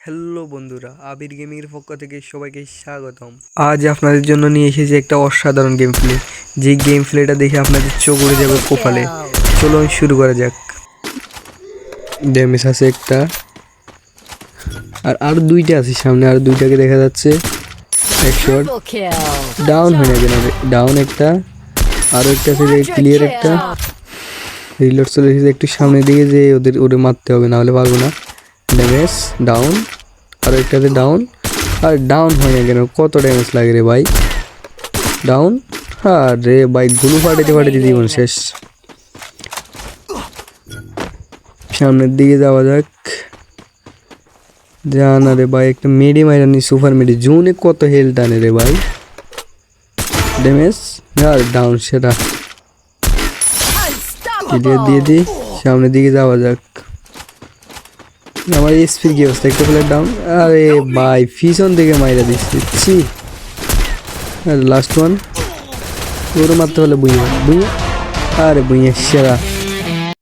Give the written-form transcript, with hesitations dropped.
Hello বন্ধুরা, আবির গেমিংয়ের পক্ষ থেকে সবাইকে স্বাগতম। আজ আপনাদের জন্য নিয়ে এসেছি একটা অসাধারণ গেম প্লে। যে গেম প্লেটা দেখে আপনাদের চোখ উড়ে যাবে কপালে। চলুন শুরু করা যাক। ড্যামেজ আছে একটা, আর দুইটা আছে সামনে, আর দুইটাকে দেখা যাচ্ছে। এক শট ডাউন হয় না কেন? ডাউন একটা, আরও একটা আছে যে ক্লিয়ার একটা। রিলোড চলে এসেছে একটু সামনের দিকে, যে ওদের মারতে হবে, না হলে পারবো না। ড্যামেজ ডাউন, আরও একটাতে ডাউন। আর ডাউন হয় না কেন? কত ড্যামেজ লাগে রে ভাই। ডাউন, আর রে ভাই গুলো ফাটাইতে ফাটাইতে জীবন শেষ। সামনের দিকে যাওয়া যাক। জানা রে ভাই, একটা মেডি মাইরানি, সুপার মেডি জোনে কত হেল টানে রে ভাই। ড্যামেজ আর ডাউন, সেটা ক্লিয়ার দিয়ে দিই। সামনের দিকে যাওয়া যাক। আমার এসপির কি অবস্থা? একটা প্লেয়ার ডাউন। আরে ভাই পিছন থেকে মাইরা দিচ্ছি। লাস্ট ওয়ান, ওর মারতে হলে বুঝে। আরে বুঝে সেরা।